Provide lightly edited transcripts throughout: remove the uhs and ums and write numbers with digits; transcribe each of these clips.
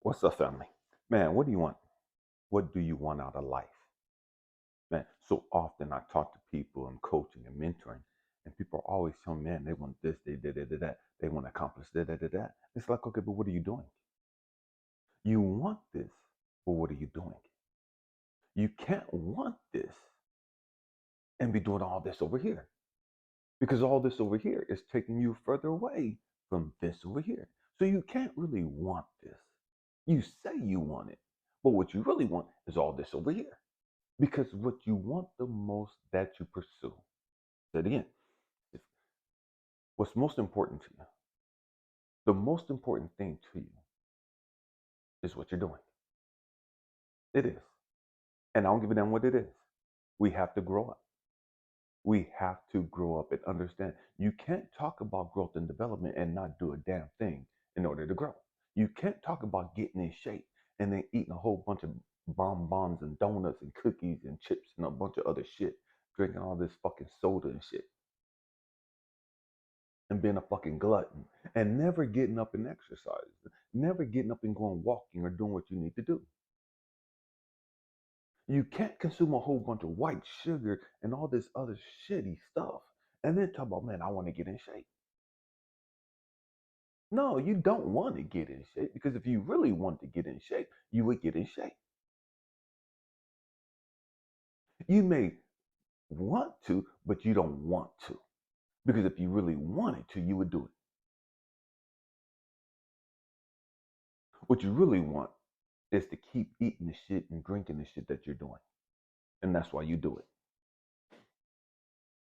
What's up, family? Man, what do you want? What do you want out of life? Man, so often I talk to people, I'm coaching and mentoring, and people are always telling me, man, they want this, that. They want to accomplish that. It's like, okay, but what are you doing? You want this, but what are you doing? You can't want this and be doing all this over here because all this over here is taking you further away from this over here. So you can't really want this. You say you want it, but what you really want is all this over here. Because what you want the most that you pursue. Say it again. What's most important to you? The most important thing to you is what you're doing. It is. And I don't give a damn what it is. We have to grow up. We have to grow up and understand. You can't talk about growth and development and not do a damn thing in order to grow. You can't talk about getting in shape and then eating a whole bunch of bonbons and donuts and cookies and chips and a bunch of other shit, drinking all this fucking soda and shit, and being a fucking glutton and never getting up and exercising, never getting up and going walking or doing what you need to do. You can't consume a whole bunch of white sugar and all this other shitty stuff and then talk about, man, I want to get in shape. No, you don't want to get in shape because if you really want to get in shape, you would get in shape. You may want to, but you don't want to because if you really wanted to, you would do it. What you really want is to keep eating the shit and drinking the shit that you're doing. And that's why you do it.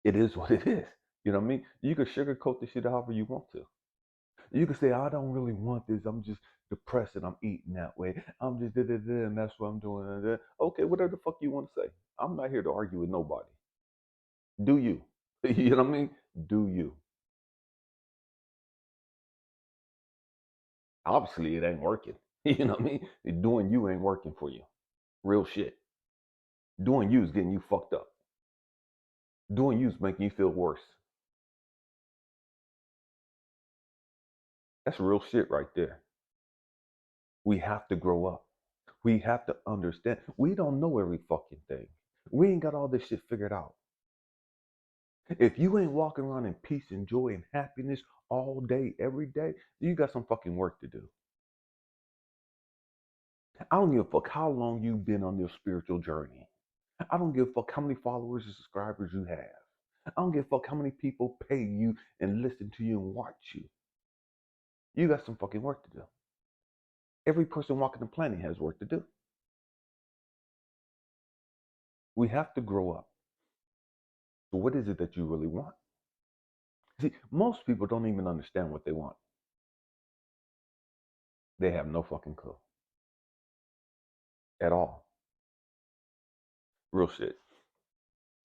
It is what it is. You know what I mean? You can sugarcoat the shit however you want to. You can say, I don't really want this. I'm just depressed and I'm eating that way. I'm just and that's what I'm doing. Okay, whatever the fuck you want to say. I'm not here to argue with nobody. Do you? You know what I mean? Do you? Obviously, it ain't working. You know what I mean? Doing you ain't working for you. Real shit. Doing you is getting you fucked up. Doing you is making you feel worse. That's real shit right there. We have to grow up. We have to understand. We don't know every fucking thing. We ain't got all this shit figured out. If you ain't walking around in peace and joy and happiness all day, every day, you got some fucking work to do. I don't give a fuck how long you've been on your spiritual journey. I don't give a fuck how many followers and subscribers you have. I don't give a fuck how many people pay you and listen to you and watch you. You got some fucking work to do. Every person walking the planet has work to do. We have to grow up. So what is it that you really want? See, most people don't even understand what they want. They have no fucking clue at all. Real shit.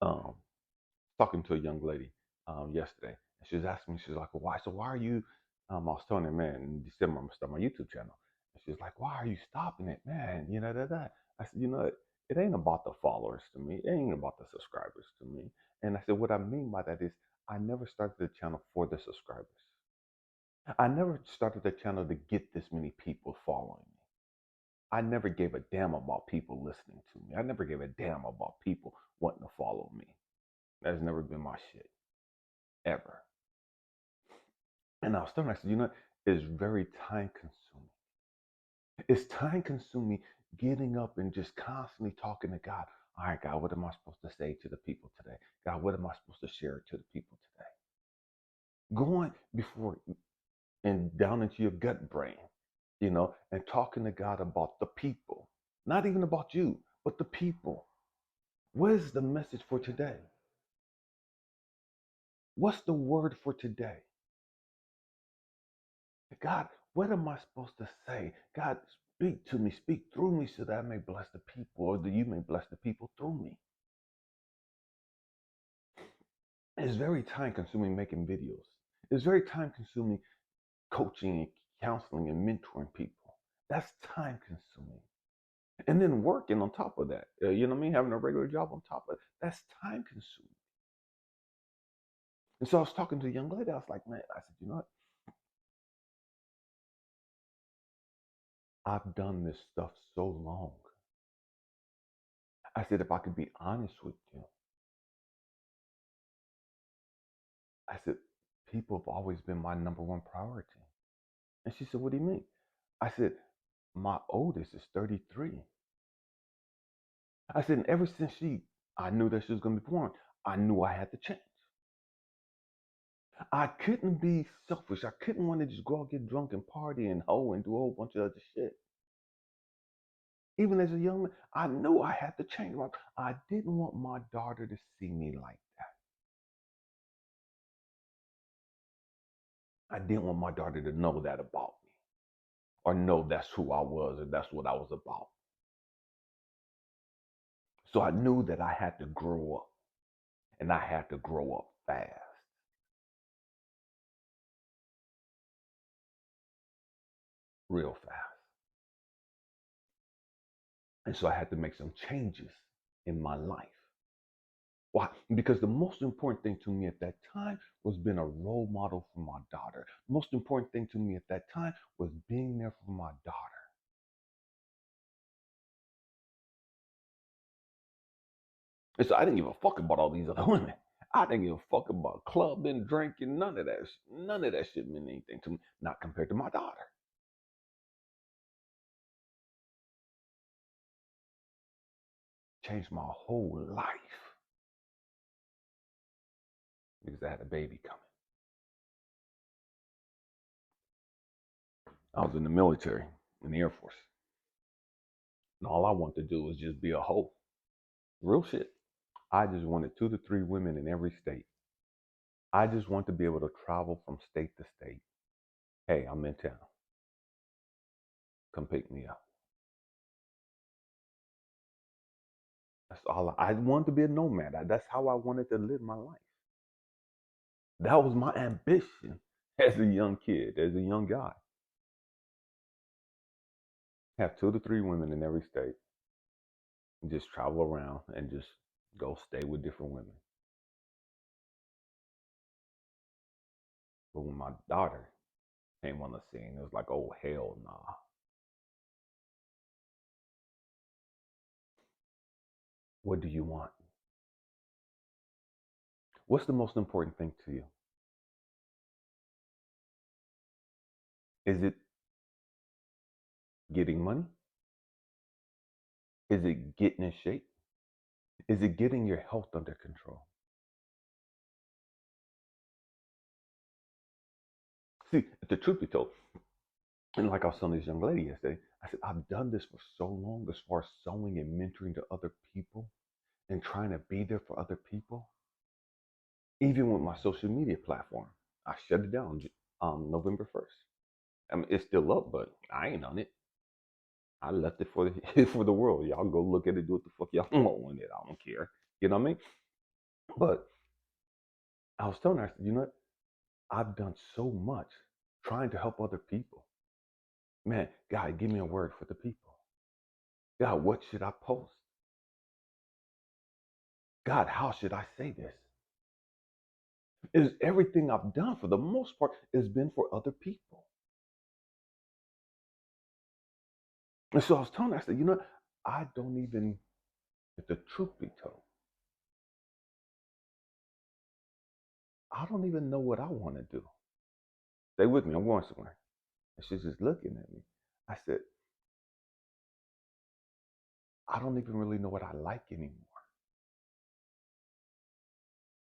Um, Talking to a young lady yesterday, and she was asking me, she's like, well, why? So why are you? I was telling her, man, in December I'm gonna start my YouTube channel, and she's like, why are you stopping it, man? That. I said, it ain't about the followers to me. It ain't about the subscribers to me. And I said, what I mean by that is, I never started the channel for the subscribers. I never started the channel to get this many people following me. I never gave a damn about people listening to me. I never gave a damn about people wanting to follow me. That's never been my shit, ever. And I was telling her, I said, it's very time consuming. It's time consuming getting up and just constantly talking to God. All right, God, what am I supposed to say to the people today? God, what am I supposed to share to the people today? Going before and down into your gut brain, and talking to God about the people, not even about you, but the people. What is the message for today? What's the word for today? God, what am I supposed to say? God, speak to me, speak through me so that I may bless the people, or that you may bless the people through me. It's very time consuming making videos. It's very time consuming coaching and counseling and mentoring people. That's time consuming. And then working on top of that, you know what I mean? Having a regular job on top of it. That's time consuming. And so I was talking to a young lady. I was like, man, I said, you know what? I've done this stuff so long. I said, if I could be honest with you, I said, people have always been my number one priority. And she said, what do you mean? I said, my oldest is 33. I said, and ever since I knew that she was going to be born, I knew I had to change. I couldn't be selfish. I couldn't want to just go out, get drunk and party and hoe and do a whole bunch of other shit. Even as a young man, I knew I had to change. I didn't want my daughter to see me like that. I didn't want my daughter to know that about me or know that's who I was and that's what I was about. So I knew that I had to grow up, and I had to grow up fast. Real fast. And so I had to make some changes in my life. Why? Because the most important thing to me at that time was being a role model for my daughter. The most important thing to me at that time was being there for my daughter. And so I didn't give a fuck about all these other women. I didn't give a fuck about clubbing, drinking, none of that. None of that shit meant anything to me, not compared to my daughter. Changed my whole life because I had a baby coming. I was in the military, in the Air Force. And all I wanted to do was just be a hoe. Real shit. I just wanted 2 to 3 women in every state. I just want to be able to travel from state to state. Hey, I'm in town. Come pick me up. That's all I wanted to be a nomad. That's how I wanted to live my life. That was my ambition as a young kid, as a young guy. Have 2 to 3 women in every state. And just travel around and just go stay with different women. But when my daughter came on the scene, it was like, oh, hell nah. What do you want? What's the most important thing to you? Is it getting money? Is it getting in shape? Is it getting your health under control? See, the truth be told, and like I was telling this young lady yesterday, I said, I've done this for so long as far as sewing and mentoring to other people and trying to be there for other people. Even with my social media platform, I shut it down November 1st. I mean, it's still up, but I ain't on it. I left it for the for the world. Y'all go look at it, do what the fuck y'all want with it. I don't care. You know what I mean? But I was telling her, I said, you know what? I've done so much trying to help other people. Man, God, give me a word for the people. God, what should I post? God, how should I say this? Is everything I've done for the most part has been for other people. And so I was telling her, I said, you know, I don't even, if the truth be told, I don't even know what I want to do. Stay with me, I'm going somewhere. And she's just looking at me. I said, I don't even really know what I like anymore.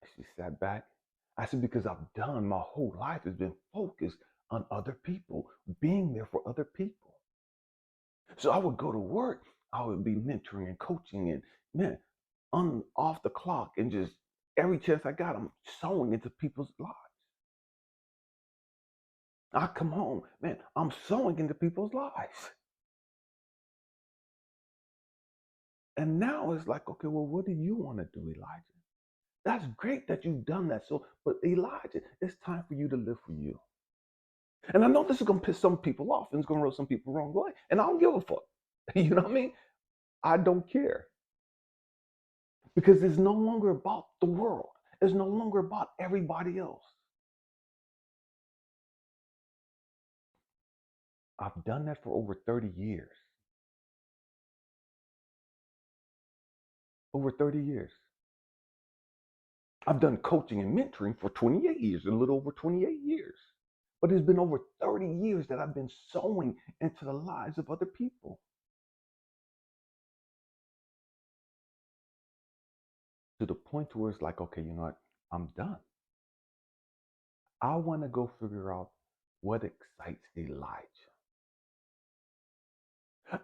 And she sat back. I said, because I've done my whole life has been focused on other people, being there for other people. So I would go to work, I would be mentoring and coaching and man, on off the clock and just every chance I got, I'm sewing into people's lives. I come home, man, I'm sewing into people's lives. And now it's like, okay, well, what do you want to do, Elijah? That's great that you've done that. So, but Elijah, it's time for you to live for you. And I know this is gonna piss some people off and it's gonna rub some people the wrong way. And I don't give a fuck. You know what I mean? I don't care. Because it's no longer about the world. It's no longer about everybody else. I've done that for over 30 years. Over 30 years. I've done coaching and mentoring for 28 years, a little over 28 years. But it's been over 30 years that I've been sowing into the lives of other people to the point where it's like, okay, you know what? I'm done. I want to go figure out what excites Elijah.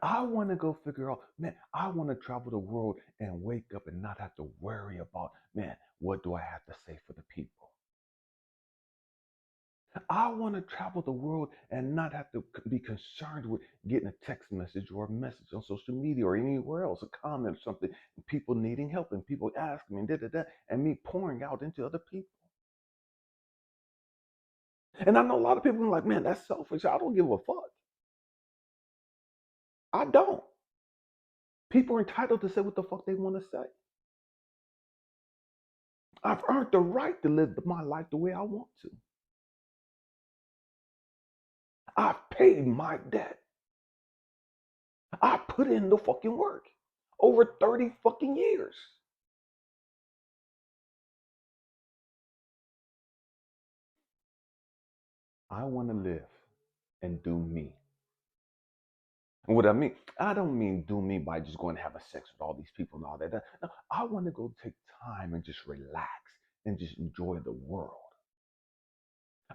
I want to go figure out, man, I want to travel the world and wake up and not have to worry about, man, what do I have to say for the people? I want to travel the world and not have to be concerned with getting a text message or a message on social media or anywhere else, a comment or something, and people needing help and people asking me, and me pouring out into other people. And I know a lot of people are like, man, that's selfish. I don't give a fuck. I don't. People are entitled to say what the fuck they want to say. I've earned the right to live my life the way I want to. I've paid my debt. I put in the fucking work over 30 fucking years. I want to live and do me. And what I mean, I don't mean do me by just going to have a sex with all these people and all that. No, I want to go take time and just relax and just enjoy the world.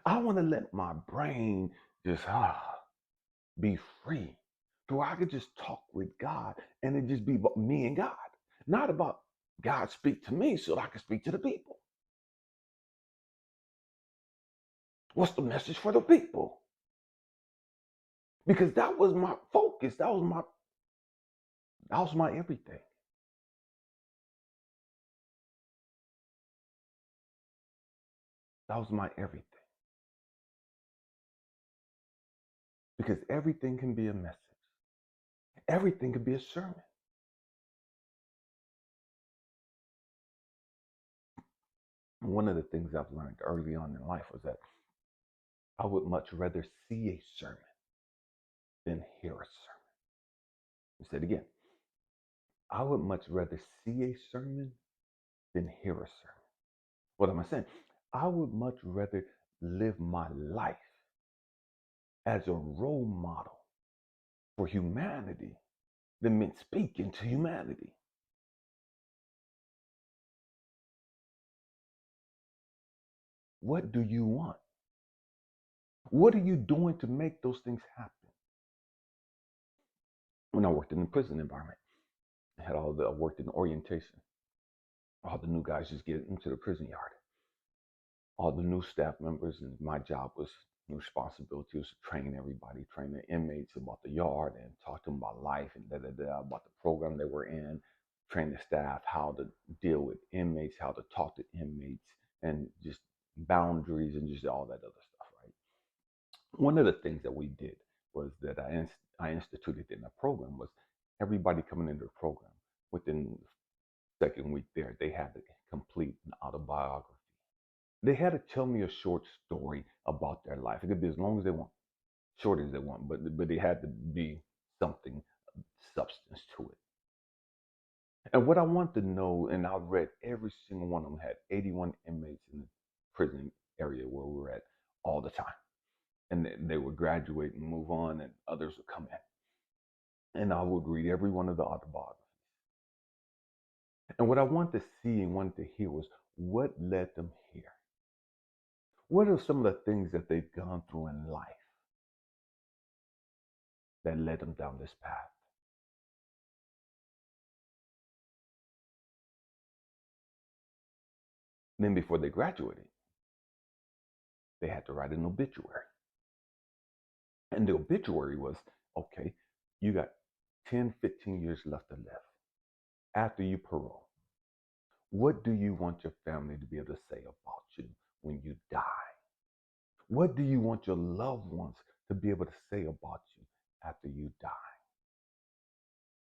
I want to let my brain just be free. So I could just talk with God and it just be about me and God. Not about God speak to me so I can speak to the people. What's the message for the people? Because that was my focus. That was my everything. That was my everything. Because everything can be a message. Everything can be a sermon. One of the things I've learned early on in life was that I would much rather see a sermon than hear a sermon. I said again, I would much rather see a sermon than hear a sermon. What am I saying? I would much rather live my life as a role model for humanity than men speaking to humanity. What do you want? What are you doing to make those things happen? When I worked in the prison environment, I worked in orientation. All the new guys just get into the prison yard. All the new staff members, and my job was responsibility was to train everybody, train the inmates about the yard and talk to them about life and about the program they were in, train the staff how to deal with inmates, how to talk to inmates, and just boundaries and just all that other stuff, right? One of the things that we did was that I instituted in the program was everybody coming into the program within the second week there, they had to complete an autobiography. They had to tell me a short story about their life. It could be as long as they want, short as they want, but it had to be something substance to it. And what I want to know, and I read every single one of them had 81 inmates in the prison area where we were at all the time. And they would graduate and move on, and others would come in. And I would read every one of the autobiographies. And what I wanted to see and wanted to hear was what led them here. What are some of the things that they've gone through in life that led them down this path? Then before they graduated, they had to write an obituary. And the obituary was, okay, you got 10, 15 years left to live after you parole. What do you want your family to be able to say about you when you die? What do you want your loved ones to be able to say about you after you die?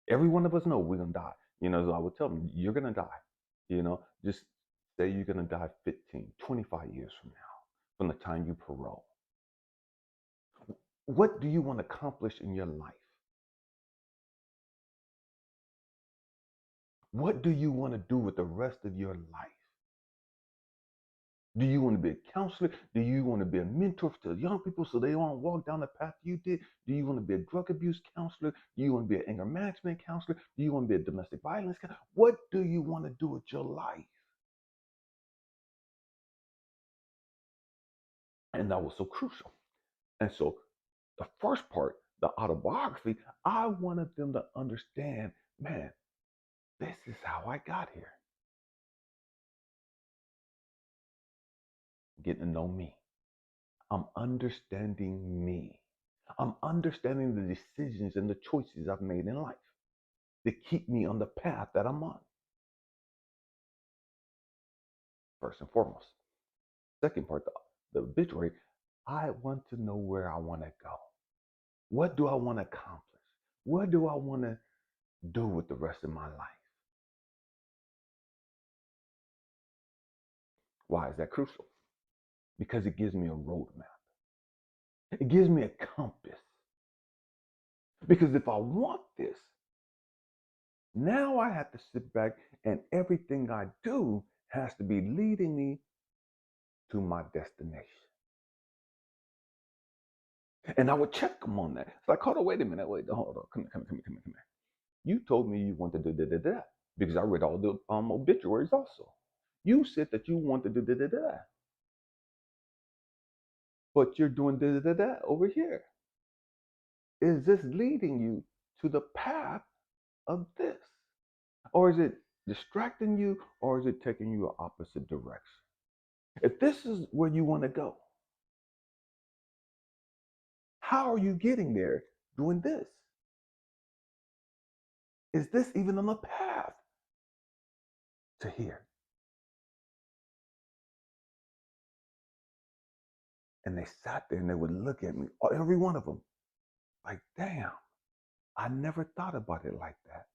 Every one of us know we're going to die. So I would tell them, you're going to die. Just say you're going to die 15, 25 years from now, from the time you parole. What do you want to accomplish in your life? What do you want to do with the rest of your life? Do you want to be a counselor? Do you want to be a mentor to young people so they won't walk down the path you did? Do you want to be a drug abuse counselor? Do you want to be an anger management counselor? Do you want to be a domestic violence counselor? What do you want to do with your life? And that was so crucial. And so the first part, the autobiography, I wanted them to understand, man, this is how I got here. Getting to know me. I'm understanding me. I'm understanding the decisions and the choices I've made in life that keep me on the path that I'm on. First and foremost. Second part, the obituary, I want to know where I want to go. What do I want to accomplish? What do I want to do with the rest of my life? Why is that crucial? Because it gives me a roadmap. It gives me a compass. Because if I want this, now I have to sit back and everything I do has to be leading me to my destination. And I would check them on that. It's like, hold on, wait a minute, hold on, come here. You told me you wanted to do that because I read all the obituaries also. You said that you wanted to do that, but you're doing that over here. Is this leading you to the path of this? Or is it distracting you, or is it taking you an opposite direction? If this is where you want to go, how are you getting there doing this? Is this even on the path to here? And they sat there and they would look at me, every one of them, like, damn, I never thought about it like that.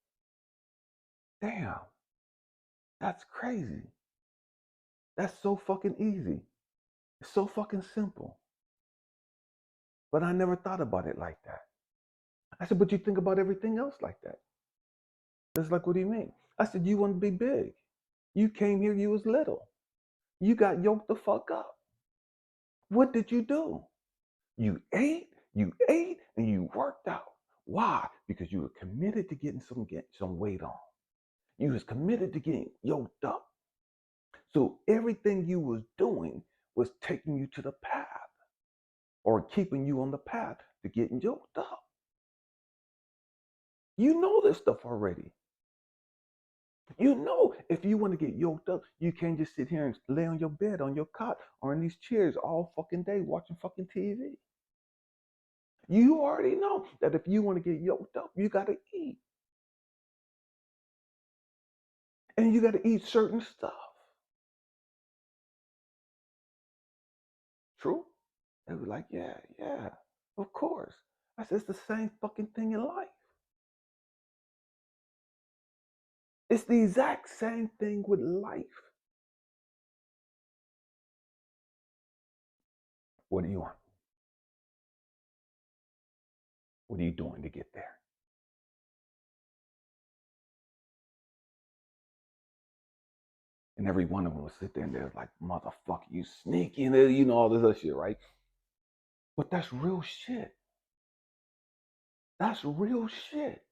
Damn, that's crazy. That's so fucking easy. It's so fucking simple. But I never thought about it like that. I said, but you think about everything else like that. It's like, what do you mean? I said, you want to be big. You came here, you was little. You got yoked the fuck up. What did you do? You ate, and you worked out. Why? Because you were committed to getting some weight on. You was committed to getting yoked up. So everything you was doing was taking you to the path or keeping you on the path to getting yoked up. You know this stuff already. You know if you want to get yoked up, you can't just sit here and lay on your bed, on your cot, or in these chairs all fucking day watching fucking TV. You already know that if you want to get yoked up, you got to eat. And you got to eat certain stuff. True? They were like, yeah, of course. I said, it's the same fucking thing in life. It's the exact same thing with life. What do you want? What are you doing to get there? And every one of them would sit there and they're like, motherfucker, you sneaky, and you know, all this other shit, right? But that's real shit. That's real shit.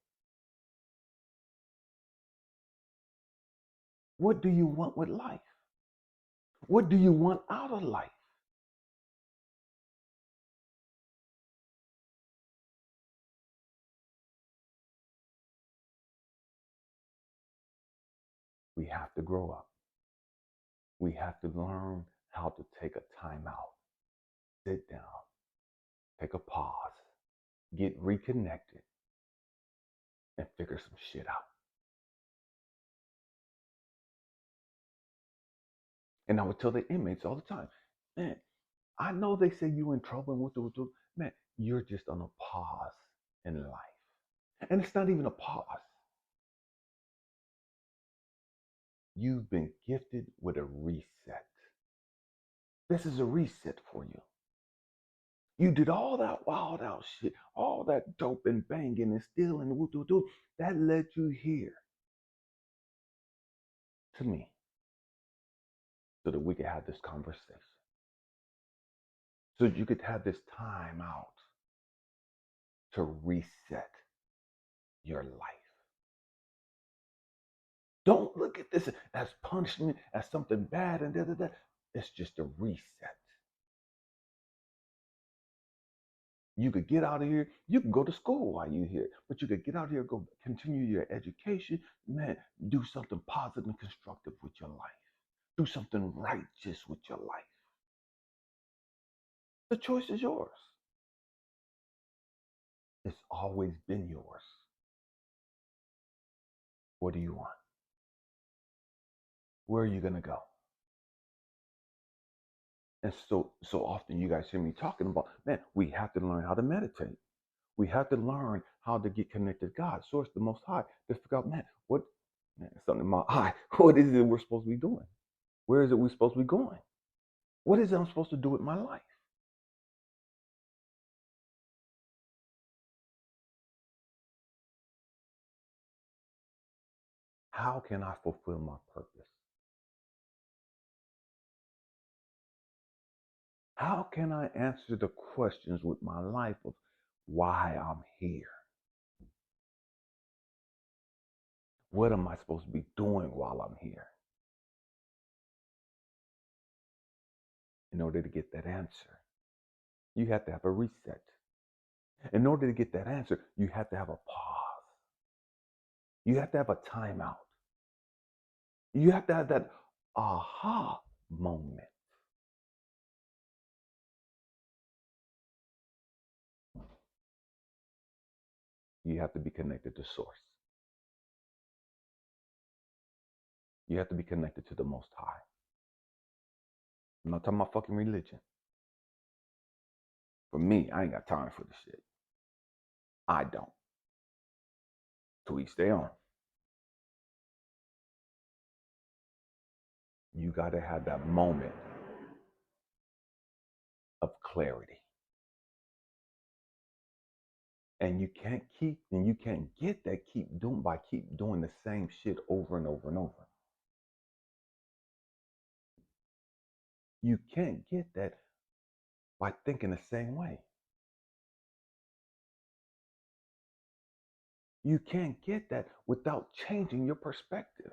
What do you want with life? What do you want out of life? We have to grow up. We have to learn how to take a time out, sit down, take a pause, get reconnected, and figure some shit out. And I would tell the inmates all the time, man, I know they say you in trouble and man, you're just on a pause in life. And it's not even a pause. You've been gifted with a reset. This is a reset for you. You did all that wild out shit, all that dope and banging and stealing and woo-doo-doo. That led you here to me so that we could have this conversation. So that you could have this time out to reset your life. Don't look at this as punishment, as something bad and da da da. It's just a reset. You could get out of here. You can go to school while you're here, but you could get out of here, go continue your education. Man, do something positive and constructive with your life. Do something righteous with your life. The choice is yours. It's always been yours. What do you want? Where are you going to go? And so often you guys hear me talking about, man, we have to learn how to meditate. We have to learn how to get connected to God, source the most high, to figure out, man, something in my eye. What is it we're supposed to be doing? Where is it we're supposed to be going? What is it I'm supposed to do with my life? How can I fulfill my purpose? How can I answer the questions with my life of why I'm here? What am I supposed to be doing while I'm here? In order to get that answer, you have to have a reset. In order to get that answer, you have to have a pause. You have to have a timeout. You have to have that aha moment. You have to be connected to source. You have to be connected to the Most High. I'm not talking about fucking religion. For me, I ain't got time for this shit. I don't. To each their own. You got to have that moment of clarity. And you can't get that keep doing the same shit over and over and over. You can't get that by thinking the same way. You can't get that without changing your perspective.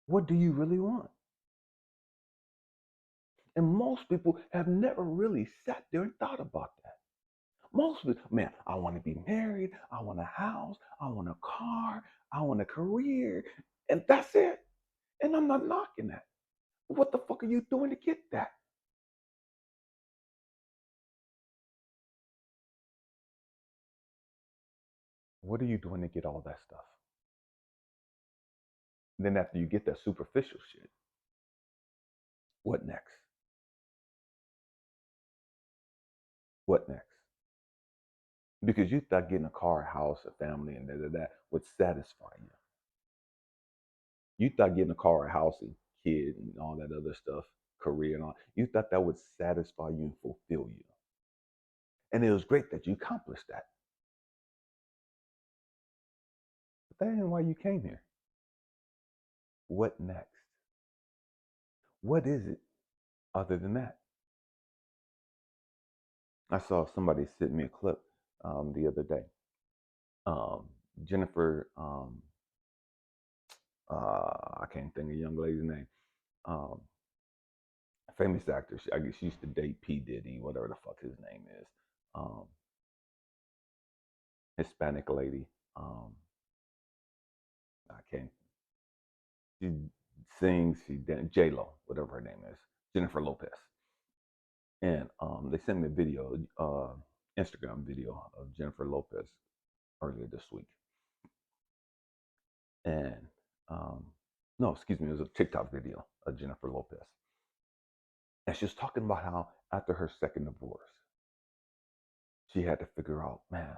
What do you really want? And most people have never really sat there and thought about that. Most people, man, I want to be married, I want a house, I want a car, I want a career, and that's it. And I'm not knocking that. What the fuck are you doing to get that? What are you doing to get all that stuff? And then after you get that superficial shit, what next? What next? Because you thought getting a car, a house, a family, and that would satisfy you. You thought getting a car, a house, a kid, and all that other stuff, career and all, you thought that would satisfy you and fulfill you. And it was great that you accomplished that. But that ain't why you came here. What next? What is it other than that? I saw somebody send me a clip the other day. Jennifer, I can't think of the young lady's name. Um, Famous actor. I guess she used to date P. Diddy, whatever the fuck his name is. Um, Hispanic lady. I can't. She sings. She J Lo, whatever her name is, Jennifer Lopez. And they sent me a video, Instagram video of Jennifer Lopez earlier this week. And no, excuse me, it was a TikTok video of Jennifer Lopez. And she was talking about how after her second divorce, she had to figure out, man,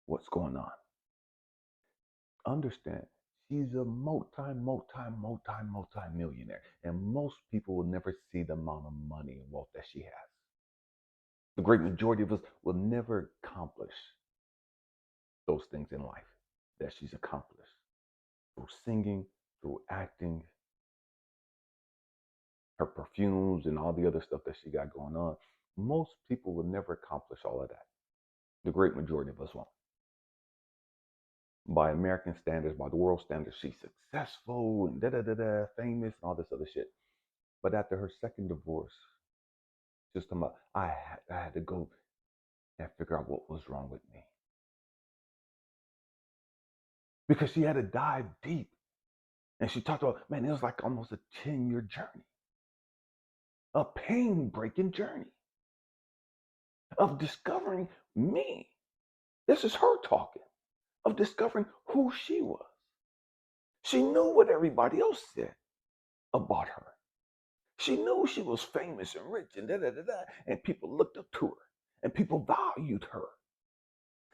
what's going on. Understand, She's a multi millionaire. And most people will never see the amount of money and wealth that she has. The great majority of us will never accomplish those things in life that she's accomplished through singing, through acting, her perfumes, and all the other stuff that she got going on. Most people will never accomplish all of that. The great majority of us won't. By American standards, by the world standards, she's successful and famous and all this other shit. But after her second divorce, just about, I had to go and figure out what was wrong with me. Because she had to dive deep. And she talked about, man, it was like almost a 10-year journey, a pain-breaking journey of discovering me. This is her talking, of discovering who she was. She knew what everybody else said about her. She knew she was famous and rich and and people looked up to her, and people valued her,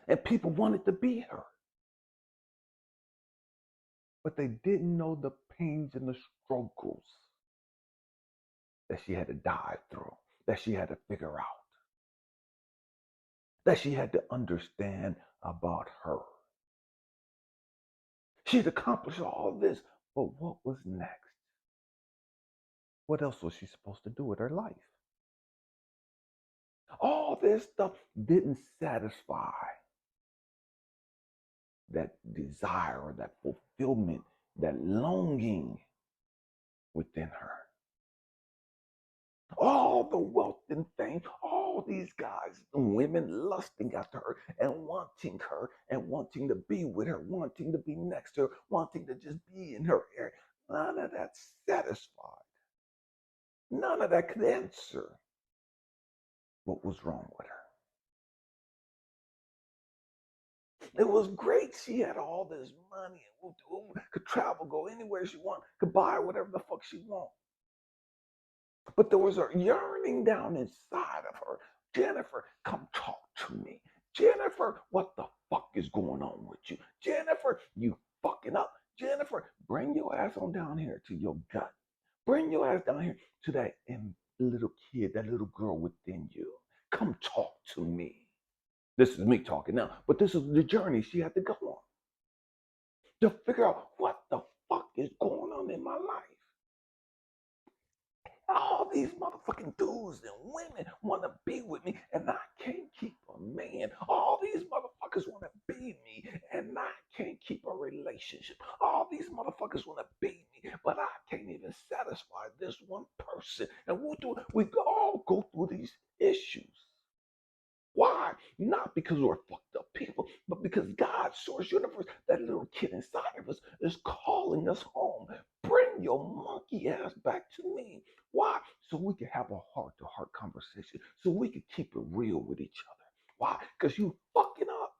and people wanted to be her. But they didn't know the pains and the struggles that she had to dive through, that she had to figure out, that she had to understand about her. She'd accomplished all this, but what was next? What else was she supposed to do with her life? All this stuff didn't satisfy that desire, that fulfillment, that longing within her. All the wealth and fame, all these guys and women lusting after her and wanting to be with her, wanting to be next to her, wanting to just be in her area. None of that satisfied. None of that could answer what was wrong with her. It was great. She had all this money and could travel, go anywhere she wanted, could buy whatever the fuck she wanted. But there was a yearning down inside of her. Jennifer, come talk to me. Jennifer, what the fuck is going on with you? Jennifer, you fucking up. Jennifer, bring your ass on down here to your gut. Bring your ass down here to that little kid, that little girl within you. Come talk to me. This is me talking now, but this is the journey she had to go on to figure out what the fuck is going on in my life. All these motherfucking dudes and women want to be with me, and I can't keep a man. All these motherfuckers want to be me, and I can't keep a relationship. All these motherfuckers want to be me, but I can't even satisfy this one person. And we all go through these issues. Why? Not because we're fucked up people, but because God, source universe, that little kid inside of us is calling us home. Bring your monkey ass back to me. Why? So we can have a heart-to-heart conversation. So we can keep it real with each other. Why? Because you fucking up.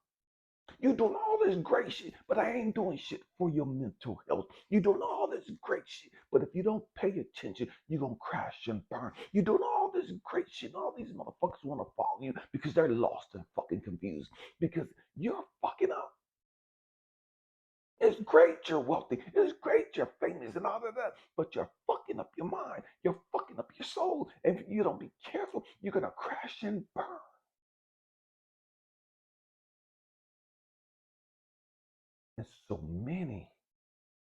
You doing all this great shit, but I ain't doing shit for your mental health. You doing all this great shit, but if you don't pay attention, you're gonna crash and burn. You doing all this great shit, and all these motherfuckers wanna follow you because they're lost and fucking confused. Because you're fucking up. It's great you're wealthy. It's great you're famous and all of that, but you're fucking up your mind. You're fucking up your soul. And if you don't be careful, you're gonna crash and burn. And so many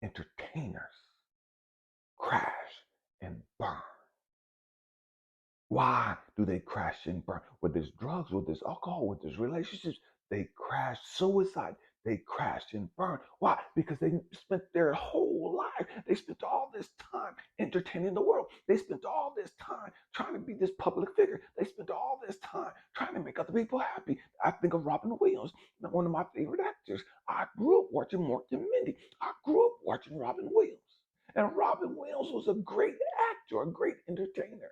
entertainers crash and burn. Why do they crash and burn? With this drugs, with this alcohol, with this relationships, they crash suicide. They crash and burn. Why? Because they spent their whole life. They spent all this time entertaining the world. They spent all this time trying to be this public figure. They spent all this time trying to make other people happy. I think of Robin Williams, one of my favorite actors. I grew up watching Mork and Mindy. I grew up watching Robin Williams. And Robin Williams was a great actor, a great entertainer,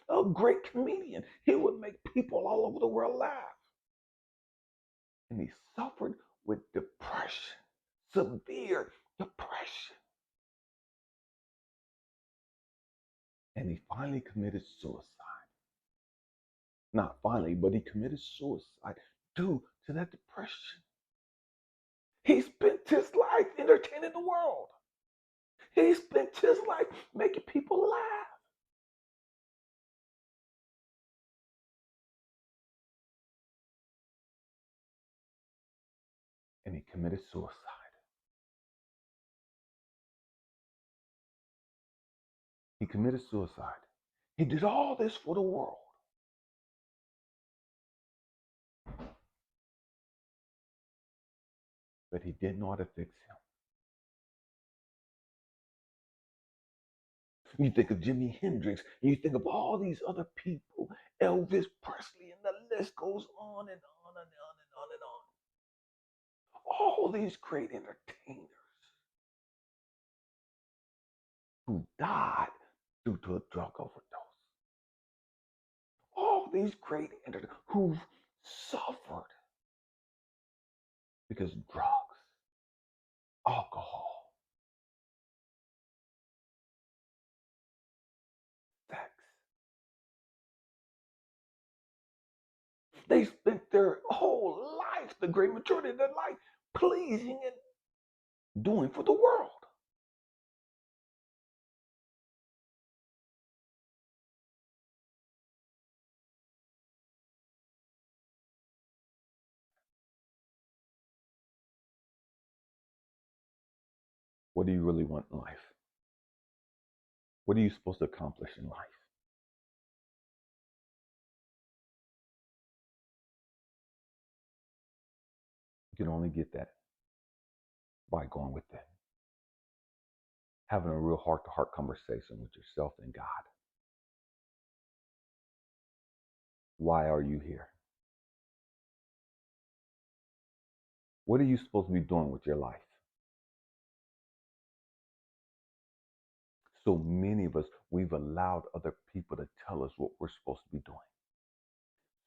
a great comedian. He would make people all over the world laugh. And he suffered with depression, severe depression. And he finally committed suicide. Not finally, but he committed suicide due to that depression. He spent his life entertaining the world. He spent his life making people laugh. And he committed suicide. He committed suicide. He did all this for the world. But he didn't know how to fix him. You think of Jimi Hendrix, and you think of all these other people, Elvis Presley, and the list goes on and on and on and on and on. All these great entertainers who died due to a drug overdose. All these great entertainers who suffered because drugs, alcohol, sex. They spent their whole life, the great majority of their life, pleasing and doing for the world. What do you really want in life? What are you supposed to accomplish in life? You can only get that by going within, having a real heart-to-heart conversation with yourself and God. Why are you here? What are you supposed to be doing with your life? So many of us, we've allowed other people to tell us what we're supposed to be doing.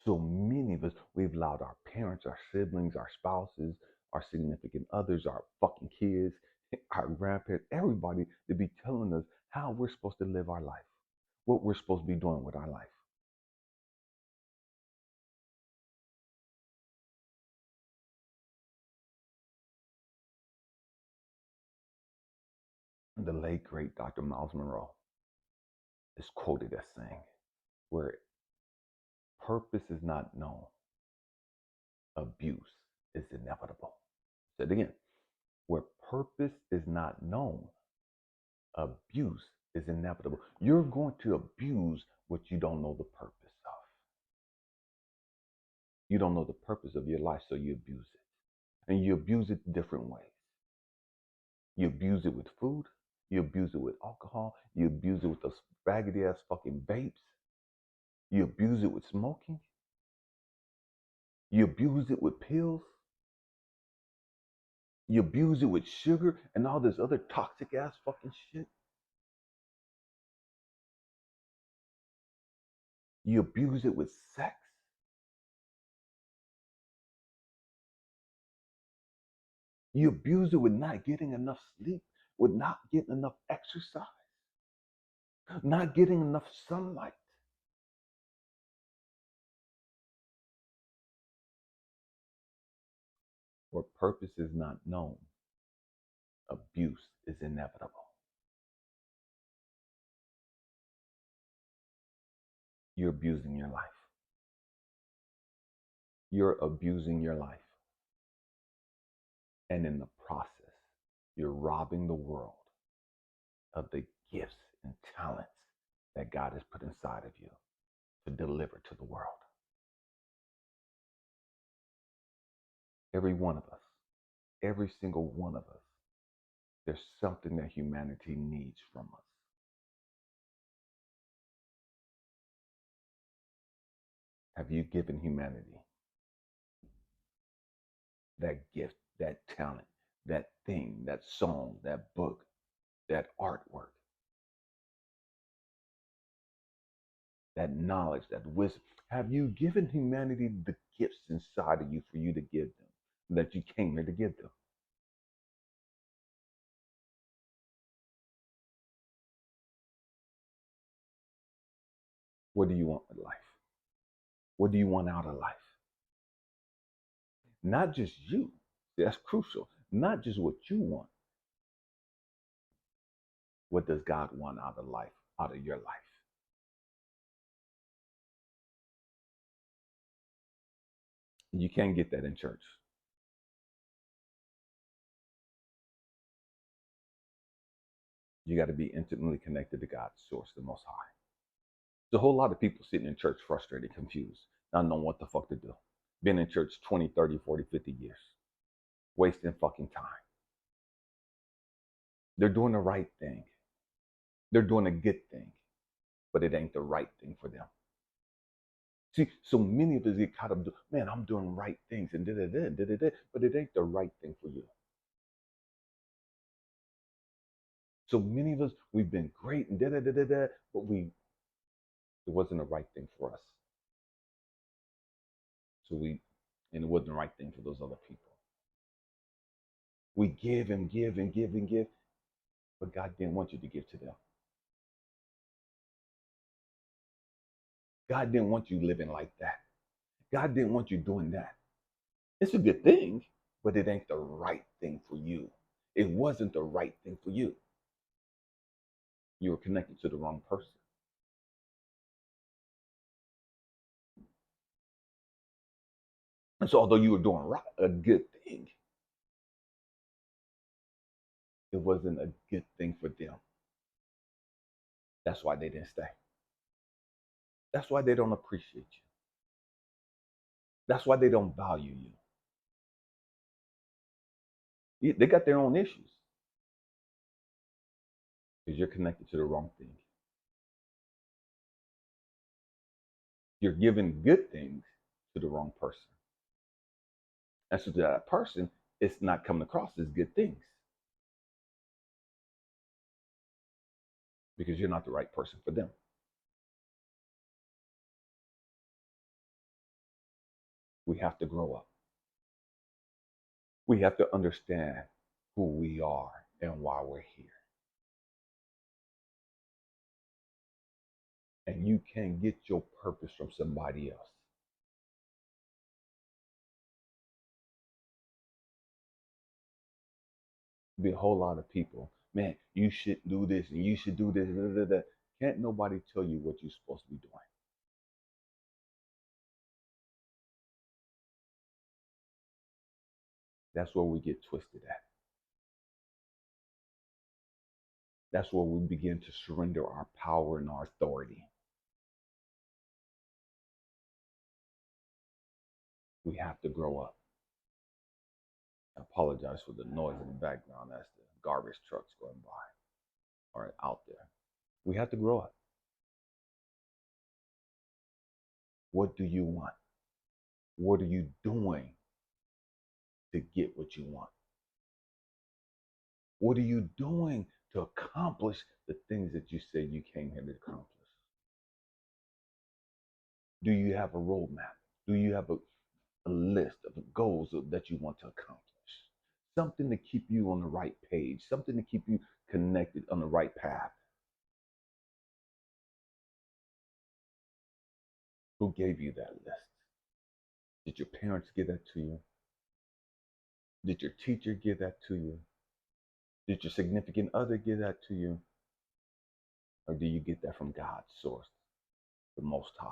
So many of us, we've allowed our parents, our siblings, our spouses, our significant others, our fucking kids, our grandparents, everybody to be telling us how we're supposed to live our life, what we're supposed to be doing with our life. The late, great Dr. Miles Monroe is quoted as saying, where purpose is not known, abuse is inevitable. Say it again. Where purpose is not known, abuse is inevitable. You're going to abuse what you don't know the purpose of. You don't know the purpose of your life, so you abuse it. And you abuse it different ways. You abuse it with food. You abuse it with alcohol. You abuse it with those raggedy ass fucking vapes. You abuse it with smoking. You abuse it with pills. You abuse it with sugar and all this other toxic ass fucking shit. You abuse it with sex. You abuse it with not getting enough sleep, with not getting enough exercise, not getting enough sunlight. Where purpose is not known, abuse is inevitable. You're abusing your life. You're abusing your life. And in the process, you're robbing the world of the gifts and talents that God has put inside of you to deliver to the world. Every one of us, every single one of us, there's something that humanity needs from us. Have you given humanity that gift, that talent, that thing, that song, that book, that artwork, that knowledge, that wisdom? Have you given humanity the gifts inside of you for you to give them, that you came here to give them? What do you want with life? What do you want out of life? Not just you. That's crucial. Not just what you want. What does God want out of life, out of your life? You can't get that in church. You got to be intimately connected to God's source, the Most High. There's a whole lot of people sitting in church frustrated, confused, not knowing what the fuck to do. Been in church 20, 30, 40, 50 years. Wasting fucking time. They're doing the right thing. They're doing a good thing, but it ain't the right thing for them. See, so many of us get caught up, man, I'm doing right things and da-da-da, but it ain't the right thing for you. So many of us, we've been great and da-da-da-da-da, but it wasn't the right thing for us. And it wasn't the right thing for those other people. We give and give and give and give, but God didn't want you to give to them. God didn't want you living like that. God didn't want you doing that. It's a good thing, but it ain't the right thing for you. It wasn't the right thing for you. You were connected to the wrong person. And so although you were doing right, a good thing, it wasn't a good thing for them. That's why they didn't stay. That's why they don't appreciate you. That's why they don't value you. They got their own issues because you're connected to the wrong thing. You're giving good things to the wrong person. And so to that person, it's not coming across as good things because you're not the right person for them. We have to grow up. We have to understand who we are and why we're here. And you can't get your purpose from somebody else. Be a whole lot of people, man, you should do this and you should do this. Da, da, da. Can't nobody tell you what you're supposed to be doing. That's where we get twisted at. That's where we begin to surrender our power and our authority. We have to grow up. I apologize for the noise in the background. That's the garbage trucks going by or out there. We have to grow up. What do you want? What are you doing to get what you want? What are you doing to accomplish the things that you say you came here to accomplish? Do you have a roadmap? Do you have a list of goals that you want to accomplish? Something to keep you on the right page, something to keep you connected on the right path. Who gave you that list? Did your parents give that to you? Did your teacher give that to you? Did your significant other give that to you? Or do you get that from God's source, the Most High?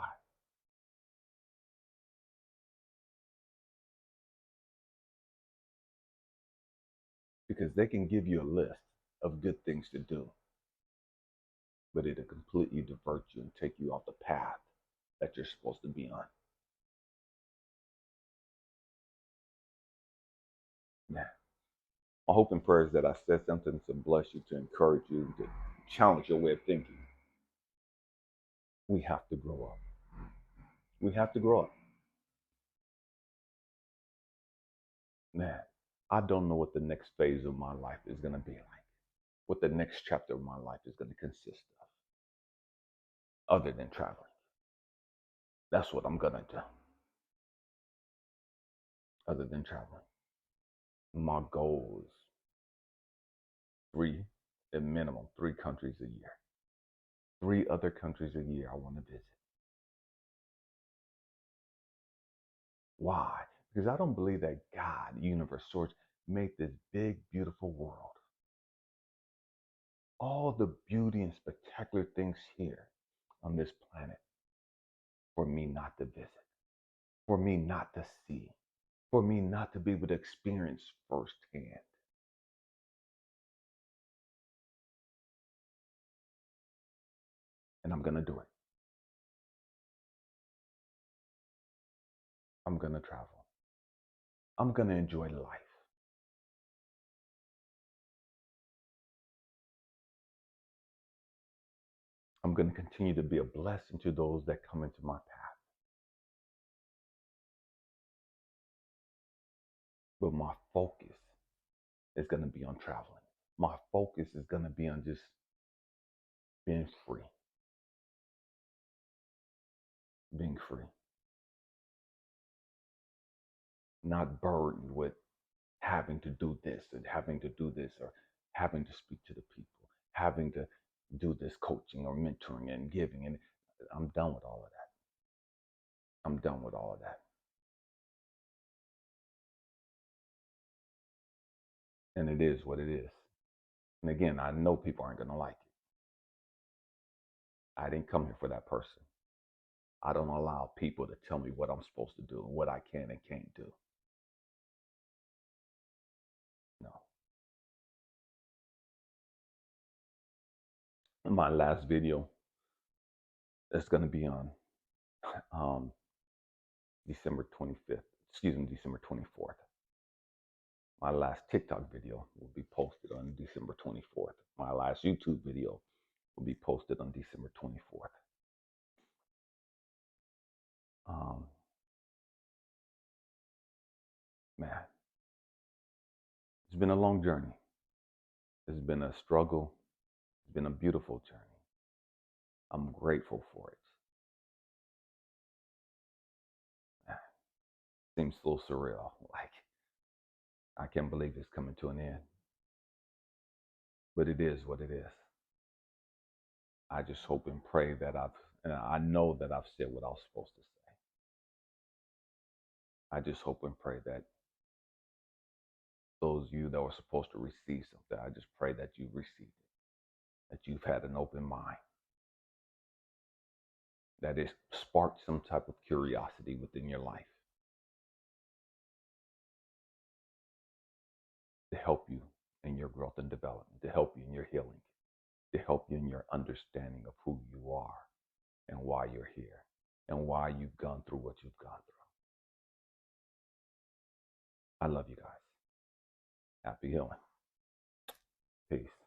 Because they can give you a list of good things to do, but it'll completely divert you and take you off the path that you're supposed to be on. Man, my hope and prayer is that I said something to bless you, to encourage you, to challenge your way of thinking. We have to grow up. We have to grow up. Man, I don't know what the next phase of my life is going to be like, what the next chapter of my life is going to consist of, other than traveling. That's what I'm going to do, other than traveling. My goal is three, at minimum, 3 countries a year. 3 other countries a year I want to visit. Why? Because I don't believe that God, universe, source, made this big, beautiful world. All the beauty and spectacular things here on this planet for me not to visit, for me not to see, for me not to be able to experience firsthand. And I'm going to do it. I'm going to travel. I'm going to enjoy life. I'm going to continue to be a blessing to those that come into my path. But my focus is going to be on traveling. My focus is going to be on just being free. Being free. Not burdened with having to do this and having to do this or having to speak to the people, having to do this coaching or mentoring and giving. And I'm done with all of that. I'm done with all of that. And it is what it is. And again, I know people aren't going to like it. I didn't come here for that person. I don't allow people to tell me what I'm supposed to do and what I can and can't do. No. In my last video, it's going to be on December 25th, December 24th. My last TikTok video will be posted on December 24th. My last YouTube video will be posted on December 24th. Man, it's been a long journey. It's been a struggle. It's been a beautiful journey. I'm grateful for it. Man, it seems so surreal. Like, I can't believe it's coming to an end. But it is what it is. I just hope and pray that I know that I've said what I was supposed to say. I just hope and pray that those of you that were supposed to receive something, I just pray that you've received it, that you've had an open mind, that it sparked some type of curiosity within your life to help you in your growth and development, to help you in your healing, to help you in your understanding of who you are and why you're here and why you've gone through what you've gone through. I love you guys. Happy healing. Peace.